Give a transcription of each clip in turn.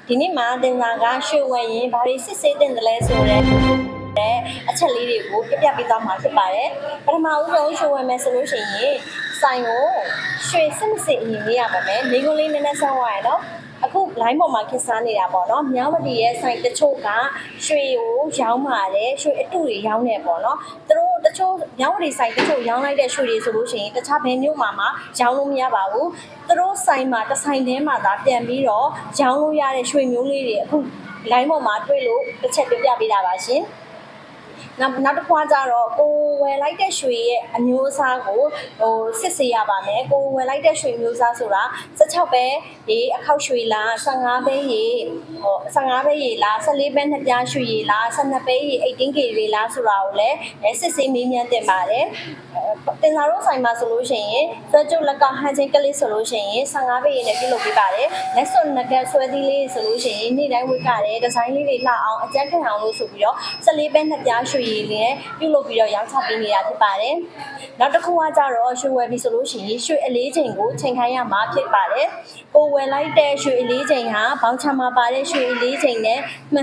ဒီနေ့မှာတင်စာကရွှေဝယ်ရင်ဘာတွေစစ်ဆေးတင်တယ်လဲဆိုတဲ့အချက်လေးတွေကိုပြပြပေးသွားမှာဖြစ်ပါတယ်ပထမဦးဆုံးရွှေဝယ်မယ်ဆိုလို့ရှိရင်ဆိုင်ကိုရွှေစစ်မစစ်အရင်လေးရပါမယ်မိကုန်းလေးနည်းနည်းဆောင်းရရနော်အခု line ပေါ်မှာခက်စားနေတာပေါ့နော်မြောင်းမတီရဲ့ဆိုင်တချို့ကရွှေကိုရောင်းပါတယ်ရွှေအတုတွေရောင်းနေပေါ့နော်သူတို့တချို့မြောင်းမတီဆိုင်တချို့ရောင်းလိုက်တဲ့ရွှေတွေဆိုလို့ရှိရင်တခြားဘယ်မျိုးမှရောင်းလို့မရပါဘူးသူတို့ဆိုင်မှာတစ်ဆိုင်ထဲမှာသာပြန်ပြီးတော့ရောင်းလို့ရတဲ့ရွှေမျိုးလေးတွေအခု line ပေါ်မှာတွေ့လို့တစ်ချက်ပြပြပေးတာပါရှင်နောက်တစ်ခါကျတော့ကိုဝယ်လိုက်တဲ့ရွှေရဲ့အမျိုးအစားကိုစစ်ဆေးရပါမယ်ကိုဝယ်လိုက်တဲ့ရွှေမျိုးစားဆိုတာ16ပဲဒီအခောက်ရွှေလား15ပဲရေ15ပဲရေလား14ပဲနှစ်ပြားရွှေရေလား12ပဲရေ18K တွေလားဆိုတာကိုလည်းစစ်ဆေးမေးမြန်းတင်ပါတယ်တင်စာတို့ဆိုင်မှာဆိုလို့ရှိရင်ဆွဲကျုပ်လက်ကဟန်ချင်းကလေးဆိုလို့ရှိရင်15ပဲရေနဲ့ပြုလုပ်ပေးပါတယ်လက်စွပ်နဂတ်ဆွဲသီးလေးဆိုလို့ရှိရင်နေ့တိုင်းဝတ်ကြတယ်ဒီဇိုင်းလေးတွေလှအောင်အကျန်းခံအောင်လို့ဆိုပြီးတော့14ပဲနှစ်ပြားရွှေရည်လေးပြုလုပ်ပြီးတော့ရောင်းချပေးနေတာဖြစ်ပါတယ်။နောက်တစ်ခုကကြတော့ရွှေဝယ်ပြီဆိုလို့ရှိရင်ရွှေအလေးချိန်ကိုချိန်ခိုင်းရမှာဖြစ်ပါတယ်။ကိုဝယ်လိုက်တဲ့ရွှေအလေးချိန်ဟာဘောင်းချမှာပါတဲ့ရွှေအလေးချိန်နဲ့မှန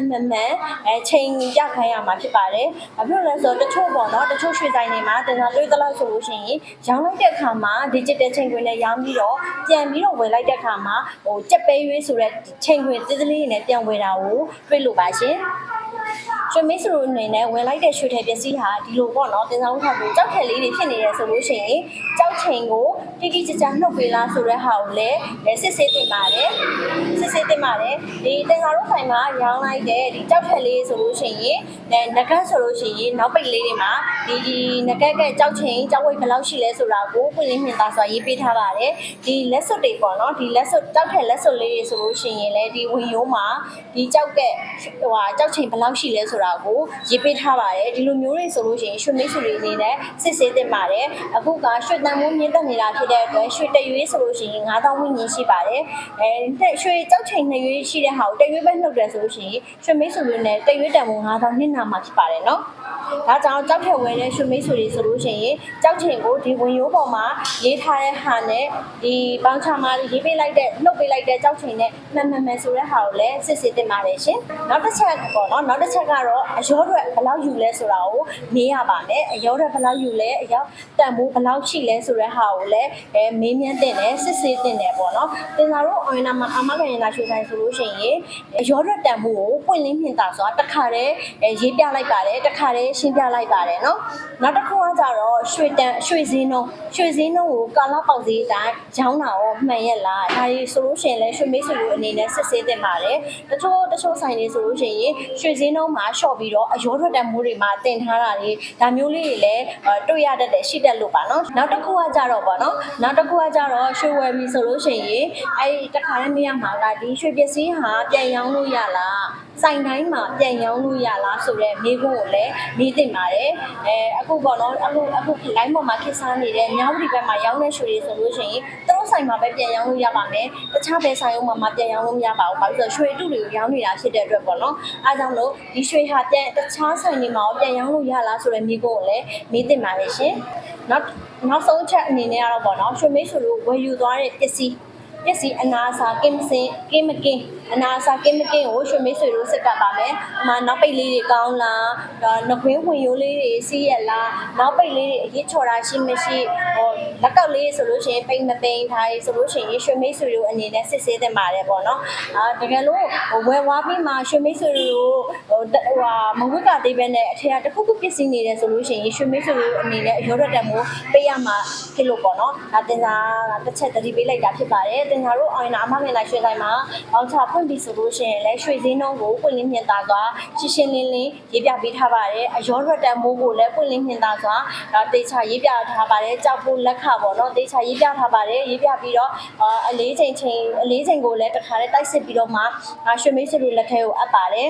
်ချိန်ရခိုင်းရမှာဖြစ်ပါတယ်။ဘာဖြစ်လို့လဲဆိုတော့တချို့ပေါ့နော်တချို့ရွှေဆိုင်တွေမှာတင်စာတွေးသလောက်ဆိုလို့ရှိရင်ရောင်းလိုက်တဲ့အခါမှာ digital ချိန်ခွင်နဲ့ရောင်းပြီးတော့ပြန်ပြီးတော့ဝယ်လိုက်တဲ့အခါမှာကြက်ပဲရွေးဆိုတဲ့ချိန်ခွင်သေးသေးလေးနဲ့ပြန်ဝယ်တာကိုတွေ့လို့ပါရှင်။ရွှေမင်းစရိုအနေနဲ့ဝယ်လိုက်တဲ့ရွှေထည်ပစ္စည်းဟာဒီလိုပေါ့နော်တင်ဆောင်ဥထောက်ကိုကြောက်ထည်လေးတွေဖြစ်နေရဆိုလို့ရှိရင်ကြောက်ချိန်ကိုတိတိကျကျနှုတ်ပေးလားဆိုတဲ့ဟာကိုလည်းစစ်ဆေးတင်ပါတယ်ဒီတင်ဆောင်ဥဆိုင်မှာရောင်းလိုက်တဲ့ဒီကြောက်ထည်လေးဆိုလို့ရှိရင်ငကတ်ဆိုလို့ရှိရင်နောက်ပိတ်လေးတွေမှာဒီငကတ်ကကြောက်ချိန်ကြောက်ဝိတ်ဘယ်လောက်ရှိလဲဆိုတာကိုပွင့်လင်းမြင်သာစွာရေးပေးထားပါတယ်ဒီလက်စွပ်တွေပေါ့နော်ဒီလက်စွပ်ကြောက်ထည်လက်စွပ်လေးတွေဆိုလို့ရှိရင်လည်းဒီဝင်ရိုးမှာဒီကြောက်ကကြောက်ချိန်ဘယ်လောက်ရှိလဲဆိုတာကိုရေးပေးထားပါတယ်ဒီလိုမျိုးတွေဆိုလို့ရှိရင်ရွှေမိတ်ဆွေတွေအနေနဲ့စစ်ဆေးတင်ပါတယ်အခုကရွှေတန်မိုးမြင့်တက်နေတာဖြစ်တဲ့အတွက်ရွှေတရွေးဆိုလို့ရှိရင်9000ဝန်းကျင်ရှိပါတယ်ရွှေကြောက်ချိန်2ရွေးရှိတဲ့ဟာကိုတရွေးပဲနှုတ်တယ်ဆိုလို့ရှိရင်ရွှေမိတ်ဆွေတွေနဲ့တရွေးတန်မိုး9000နှစ်နာမှာဖြစ်ပါတယ်နော်ဒါကြောင့်ကြောက်ထည့်ဝဲတဲ့ရွှေမိတ်ဆွေတွေဆိုလို့ရှိရင်ကြောက်ချိန်ကိုဒီဝင်ရိုးပေါ်မှာရေးထားတဲ့ဟာနဲ့ဒီပေါင်းချမှာရေးပေးလိုက်တဲ့နှုတ်ပေးလိုက်တဲ့ကြောက်ချိန်နဲ့မှန်ဆိုတဲ့ဟာကိုလည်းစစ်ဆေးတင်ပါတယ်ရှင်နောက်တစ်ချက်ပေါ့နော်နောက်တစ်ချက်ကတော့အရောတွေဘယ်လောက်ယူလဲဆိုတာကိုမေးရပါမယ်အရောတွေဘယ်လောက်ယူလဲအရောတန်မိုးဘယ်လောက်ရှိလဲဆိုတဲ့ဟာကိုလည်းမေးမြန်းတင်တယ်စစ်ဆေးတင်တယ်ပေါ့နော်တင်စာတို့အွန်လိုင်းမှာအမကန်ရင်လာရွှေဆိုင်ဆိုလို့ရှိရင်အရောတွေတန်မိုးကိုပွင့်လင်းမြင်သာစွာတစ်ခါတည်းရေးပြလိုက်ပါတယ်တစ်ခါတည်းရှင်းပြလိုက်ပါတယ်နော်နောက်တစ်ခုကကြတော့ရွှေစင်းနှုန်းကိုကာလပေါက်ဈေးအတိုင်းရောင်းတာရောမှန်ရဲ့လားဒါကြီးဆိုလို့ရှိရင်လည်းရွှေမိတ်ဆွေတို့အနေနဲ့စစ်ဆေးတင်ပါတယ်တချို့ဆိုင်တွေဆိုလို့ရှိရင်ရွှေစင်းနှုန်းမှာရှော့ပြီးတော့အရောထွက်တန်မိုးတွေမှာတင်ထားတာတွေဒါမျိုးလေးတွေလည်းတွေ့ရတတ်တယ်ရှိတတ်လို့ပါနော်နောက်တစ်ခုကကြတော့ပေါ့နော်ရွှေဝယ်ပြီဆိုလို့ရှိရင်တခါတည်းမရမှာကဒီရွှေပစ္စည်းဟာပြန်ရောင်းလို့ရလားဆိုင်တိုင်းမှာပြန်ရောင်းလို့ရလားဆိုတဲ့မေးခွန်းကိုလည်းမေးတင်ပါတယ်အခုပေါ့နော်အခု line ပေါ်မှာခက်စားနေတဲ့မြောင်းဒီဘက်မှာရောင်းတဲ့ရွှေတွေဆိုလို့ရှိရင်သူတို့ဆိုင်မှာပဲပြန်ရောင်းလို့ရပါမယ်တခြားဘယ်ဆိုင်အောင်မှာပြန်ရောင်းလို့မရပါဘူးဘာလို့ဆိုတော့ရွှေအတုတွေကိုရောင်းနေတာဖြစ်တဲ့အတွက်ပေါ့နော်အားကြောင့်လို့ဒီရွှေဟာတခြားဆိုင်တွေမှာပြန်ရောင်းလို့ရလားဆိုတဲ့မေးခွန်းကိုလည်းမေးတင်ပါတယ်ရှင်နောက်ဆုံးချက်အနေနဲ့ကတော့ပေါ့နော်ရွှေမိတ်ဆွေတို့ဝယ်ယူသွားတဲ့ပစ္စည်းအနာစာကင်းမကင်းအနာစာကင်းမကင်းကိုရွှေမိတ်ဆွေတို့စစ်ကပ်ပါမယ်။ဥမာနောက်ပိတ်လေးတွေကောင်းလားနှခွင်းဝင်ရိုးလေးတွေစီးရလားနောက်ပိတ်လေးတွေအရေးချော်တာရှိမရှိလက်ကောက်လေးဆိုလို့ရှိရင်ပိန်မပိန်ထားရေးဆိုလို့ရှိရင်ရွှေမိတ်ဆွေတို့အနေနဲ့စစ်ဆေးတင်ပါတယ်ပေါ့နော်။တကယ်လို့ဝယ်ဝါးပြီးမှရွှေမိတ်ဆွေတို့မဝတ်ကသေးပဲနဲ့အထက်ကတစ်ခုခုပစ္စည်းနေတယ်ဆိုလို့ရှိရင်ရွှေမိတ်ဆွေတို့အနေနဲ့အရောတက်မှုပေးရမှာဖြစ်လို့ပေါ့နော်။ဒါတင်စာတစ်ချက်တတိပေးလိုက်တာဖြစ်ပါတယ်။တင်စာတို့အင်နာအမငယ်လိုက်ရွှေဆိုင်မှာပေါင်းချဖွင့်ပြီးဆိုလို့ရှိရင်လည်းရွှေစင်းနှုန်းကိုပွင့်လင်းမြင်သာစွာရှင်းလင်းရေးပြပေးထားပါတယ်အရောထွက်တန်မိုးကိုလည်းပွင့်လင်းမြင်သာစွာတေချာရေးပြထားပါတယ်ကြောက်ဖို့လက်ခပေါ့နော်တေချာရေးပြထားပါတယ်ရေးပြပြီးတော့အလေးချိန်ကိုလည်းတစ်ခါတည်းတိုက်စစ်ပြီးတော့မှရွှေမိတ်ဆွေတို့လက်ထဲကိုအပ်ပါတယ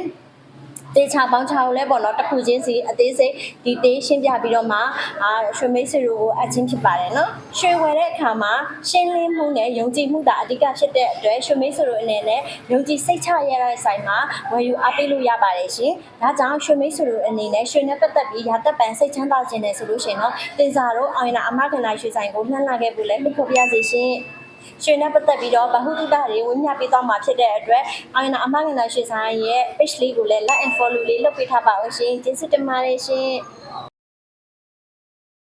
်တေချာပေါင်းချကိုလည်းပေါ့နော်တစ်ခုချင်းစီအသေးစိတ်ဒီတေးရှင်းပြပြီးတော့မှရွှေမိတ်ဆွေတို့ကိုအချင်းဖြစ်ပါတယ်နော်ရွှေဝယ်တဲ့အခါမှာရှင်းလင်းမှုနဲ့ယုံကြည်မှုသာအဓိကဖြစ်တဲ့အတွက်ရွှေမိတ်ဆွေတို့အနေနဲ့ယုံကြည်စိတ်ချရတဲ့ဆိုင်မှာဝယ်ယူအားပေးလို့ရပါတယ်ရှင်ဒါကြောင့်ရွှေမိတ်ဆွေတို့အနေနဲ့ရွှေနဲ့ပတ်သက်ပြီးရာသက်ပံစိတ်ချမ်းသာခြင်းနဲ့ဆိုလို့ရှိရင်တော့တင်စာတို့အောင်ရအမကနာရွှေဆိုင်ကိုနှမ်းလာခဲ့ဖို့လည်းဖိတ်ခေါ်ပါရစေရှင် ရွှေနဲ့ပတ်သက်ပြီးတော့ဗဟုသုတတွေဝေမျှပေးသွားမှာဖြစ်တဲ့အတွက်အမငနာရွှေဆိုင်ရဲ့ page လေးကိုလည်း like and follow လေးလုပ်ပေးထားပါဦးရှင်ကျေးဇူးတင်ပါတယ်ရှင်